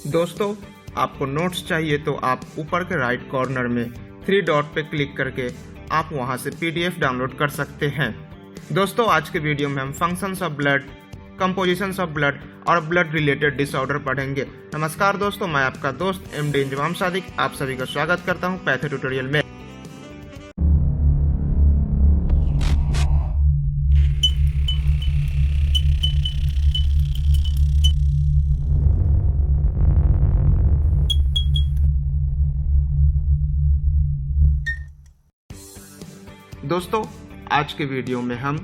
दोस्तों, आपको नोट्स चाहिए तो आप ऊपर के राइट कॉर्नर में 3 डॉट पे क्लिक करके आप वहां से PDF डाउनलोड कर सकते हैं। दोस्तों, आज के वीडियो में हम functions of blood, compositions of blood और ब्लड रिलेटेड डिसऑर्डर पढ़ेंगे। नमस्कार दोस्तों, मैं आपका दोस्त MD इंजमाम सादिक आप सभी का स्वागत करता हूं पैथो ट्यूटोरियल में। दोस्तों, आज के वीडियो में हम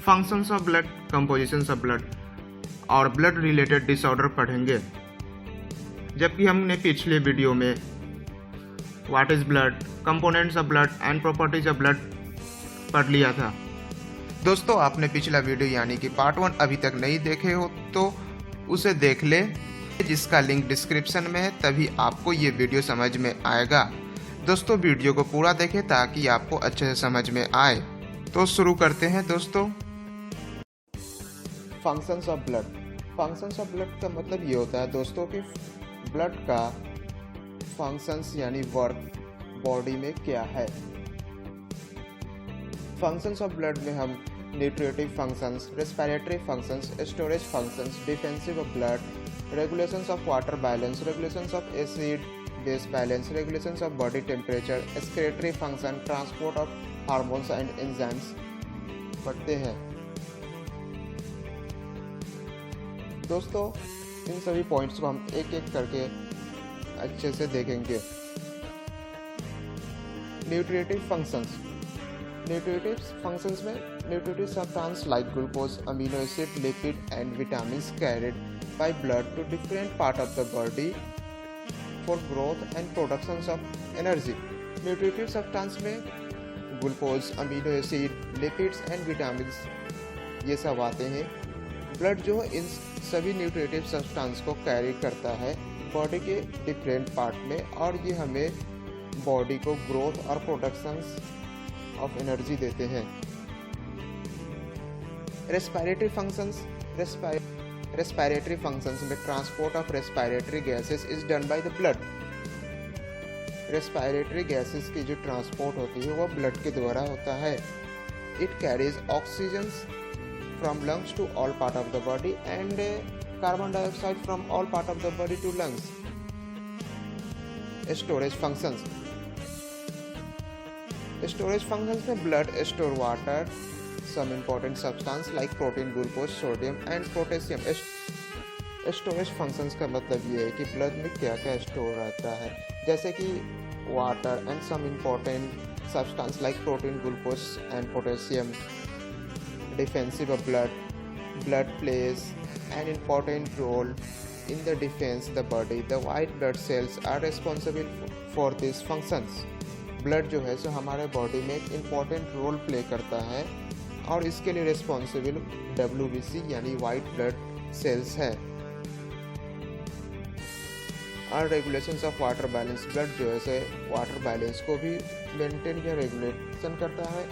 functions of blood, compositions of blood और ब्लड रिलेटेड डिसऑर्डर पढ़ेंगे, जबकि हमने पिछले वीडियो में what is blood, components of blood and properties of blood पढ़ लिया था। दोस्तों, आपने पिछला वीडियो यानी कि पार्ट 1 अभी तक नहीं देखे हो तो उसे देख ले, जिसका लिंक डिस्क्रिप्शन में है, तभी आपको ये वीडियो समझ में आएगा। दोस्तों, वीडियो को पूरा देखें ताकि आपको अच्छे से समझ में आए। तो शुरू करते हैं दोस्तों। Functions of blood. Functions of blood का मतलब ये होता है दोस्तों कि ब्लड का फंक्शंस यानी वर्क बॉडी में क्या है। फंक्शंस ऑफ ब्लड में हम nutritive functions, respiratory functions, storage functions, defensive of blood, regulations of water balance, regulations of acid base balance, regulations of body temperature, excretory function, transport of hormones and enzymes पढ़ते हैं। दोस्तों, इन सभी points को हम एक एक करके अच्छे से देखेंगे। Nutritive functions. न्यूट्रिटिव फंक्शंस में nutritive substance like glucose, amino acid, lipid and vitamins carried by blood to different part of the body for growth and productions of energy. Nutritive substance में glucose, amino acid, lipids and vitamins ये सब आते हैं। Blood जो इन सभी nutritive substance को carry करता है बॉडी के डिफरेंट पार्ट में, और ये हमें बॉडी को ग्रोथ और प्रोडक्शंस ऑफ एनर्जी देते हैं। Respiratory functions. रेस्पिरेटरी फंक्शंस में transport of respiratory gases is done by the blood. Respiratory gases की जो ट्रांसपोर्ट होती है वो ब्लड के द्वारा होता है। It carries oxygen from lungs to all part of the body and carbon dioxide from all part of the body to lungs. Storage functions. Storage functions में blood store water, some important substance like protein, glucose, sodium and potassium. Storage functions का मतलब ये है कि blood में क्या क्या store रहता है, जैसे कि water and some important substance like protein, glucose and potassium. Defensive of blood. Blood plays an important role in the defence the body. The white blood cells are responsible for this functions. Blood जो है सो हमारे body में एक important role play करता है और इसके लिए रिस्पॉन्सिबल WBC यानी वाइट ब्लड सेल्स है। और regulations of water balance. Blood जो है से वाटर बैलेंस को भी मेंटेन या रेगुलेशन करता है।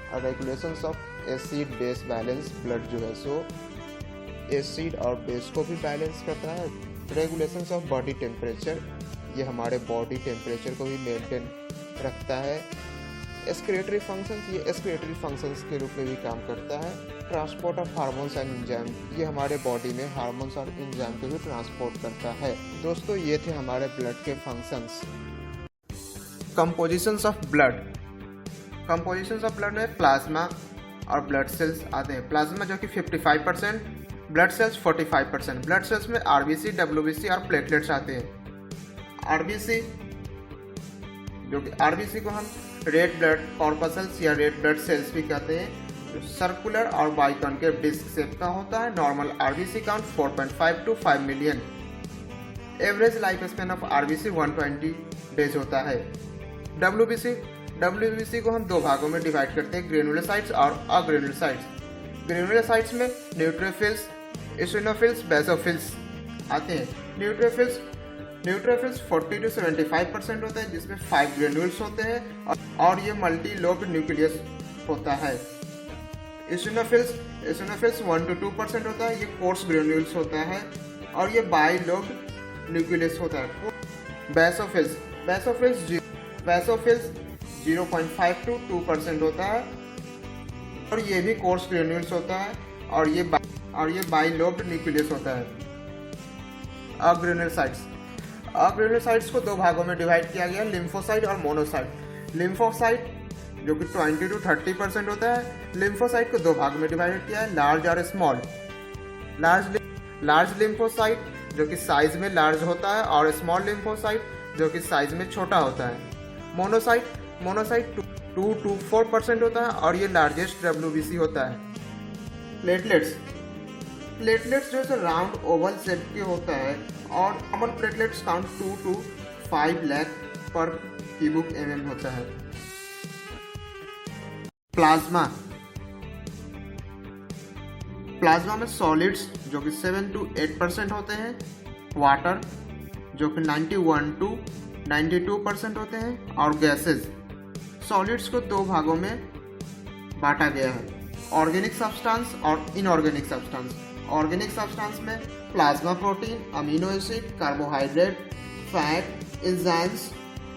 और regulations of acid base balance. Blood जो है सो एसिड और बेस को भी बैलेंस करता है। रेगुलेशंस ऑफ बॉडी टेम्परेचर, ये हमारे बॉडी टेम्परेचर को भी मेंटेन रखता है। एक्सक्रीटरी फंक्शंस, ये एक्सक्रीटरी फंक्शंस के रूप में भी काम करता है। Transport of hormones and enzyme, ये हमारे बॉडी में हार्मोन्स और एंजाइम को भी ट्रांसपोर्ट करता है। दोस्तों, ये थे हमारे ब्लड के functions. Compositions of blood. Compositions of blood में प्लाज्मा और ब्लड सेल्स आते हैं। प्लाज्मा जो कि 55%, ब्लड सेल्स 45%। ब्लड सेल्स में RBC, WBC और प्लेटलेट्स आते हैं। RBC जो कि RBC को हम रेड ब्लड कॉर्पसल्स या रेड ब्लड सेल्स भी कहते हैं, जो सर्कुलर और बाइकॉन्केव डिस्क शेप का होता है। Normal RBC count 4.5 to 5 million. Average life span of RBC 120 days होता है। WBC को हम दो भागों में डिवाइड करते हैं, ग्रेनुलोसाइट्स और अग्रेनुलोसाइट्स। ग्रेनुलोसाइट्स में न्यूट्रोफिल्स, इसिनोफिल्स, बेसोफिल्स आते हैं। न्यूट्रोफिल्स 40 to 75% होता है, जिसमें 5 ग्रेन्यूल्स होते हैं और ये मल्टी लोब्ड न्यूक्लियस होता है। एसिनोफिल्स 1 to 2% होता है, ये कोर्स ग्रेन्यूल्स होता है और ये बाइलोब्ड न्यूक्लियस होता है। बेसोफिल्स 0.5 to 2% होता है और ये भी कोर्स ग्रेन्यूल्स होता है और ये बाइलोब्ड न्यूक्लियस होता है। अग्रेनुलोसाइट्स को दो भागों में डिवाइड किया गया, लिम्फोसाइट और मोनोसाइट। लिम्फोसाइट जो कि 20 to 30% होता है, लिम्फोसाइट को दो भाग में डिवाइड किया है, लार्ज और स्मॉल। लार्ज लिम्फोसाइट जो कि साइज में लार्ज होता है और स्मॉल लिम्फोसाइट जो कि साइज में छोटा होता है। मोनोसाइट 2 to 4% होता है और ये लार्जेस्ट WBC होता है। प्लेटलेट्स जो है राउंड ओवल शेप के होता है और common platelets count 2 to 5 lakh पर क्यूबिक mm होता है। प्लाज्मा में सॉलिड्स जो कि 7 to 8% होते हैं, वाटर जो कि 91 to 92% होते हैं और गैसेस। सॉलिड्स को दो भागों में बांटा गया है, ऑर्गेनिक सब्सटेंस और इनऑर्गेनिक सब्सटेंस। ऑर्गेनिक सब्सटेंस में plasma protein, amino acid, carbohydrate, fat, enzymes,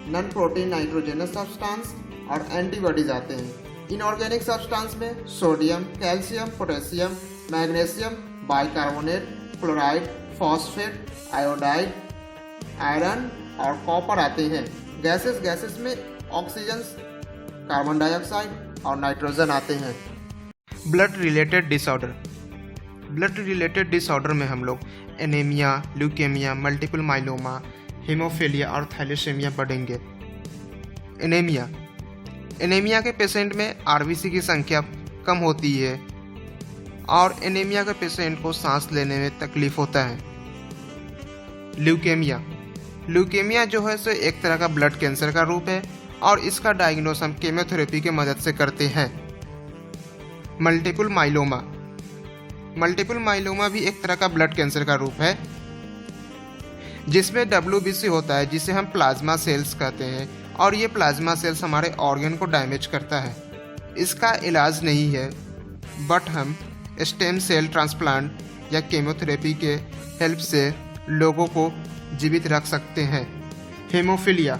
non protein nitrogenous substance और एंटीबॉडीज आते हैं। इनऑर्गेनिक सब्सटेंस में sodium, calcium, potassium, magnesium, bicarbonate, chloride, phosphate, iodide, iron और कॉपर आते हैं। गैसेस में ऑक्सीजन, कार्बन डाइऑक्साइड और नाइट्रोजन आते हैं। ब्लड रिलेटेड डिसऑर्डर में हम लोग anaemia, leukaemia, multiple myeloma, haemophilia और थैलेसेमिया पढ़ेंगे। एनीमिया के पेशेंट में RBC की संख्या कम होती है और एनीमिया के पेशेंट को सांस लेने में तकलीफ होता है। ल्यूकेमिया जो है सो एक तरह का ब्लड कैंसर का रूप है और इसका डायग्नोस हम कीमोथेरेपी के मदद से करते हैं। मल्टीपल माइलोमा भी एक तरह का ब्लड कैंसर का रूप है जिसमें WBC होता है, जिसे हम प्लाज्मा सेल्स कहते हैं और ये प्लाज्मा सेल्स हमारे ऑर्गन को डैमेज करता है। इसका इलाज नहीं है, बट हम स्टेम सेल ट्रांसप्लांट या कीमोथेरेपी के हेल्प से लोगों को जीवित रख सकते हैं। हीमोफीलिया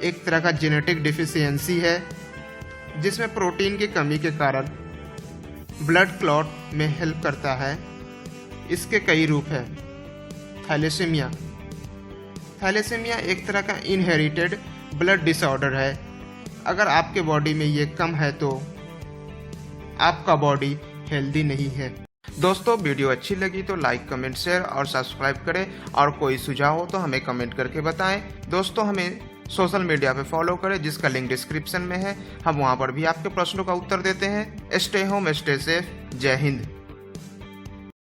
एक तरह का जेनेटिक डिफिशियंसी है जिसमें प्रोटीन की कमी के कारण ब्लड क्लॉट में हेल्प करता है। इसके कई रूप हैं। थैलेसेमिया एक तरह का इनहेरिटेड ब्लड डिसऑर्डर है। अगर आपके बॉडी में ये कम है तो आपका बॉडी हेल्दी नहीं है। दोस्तों, वीडियो अच्छी लगी तो लाइक, कमेंट, शेयर और सब्सक्राइब करें और कोई सुझाव हो तो हमें कमेंट करके बताएं। दोस्तों, हमें सोशल मीडिया पे फॉलो करें जिसका लिंक डिस्क्रिप्शन में है। हम वहां पर भी आपके प्रश्नों का उत्तर देते हैं। Stay home, stay safe. जय हिंद।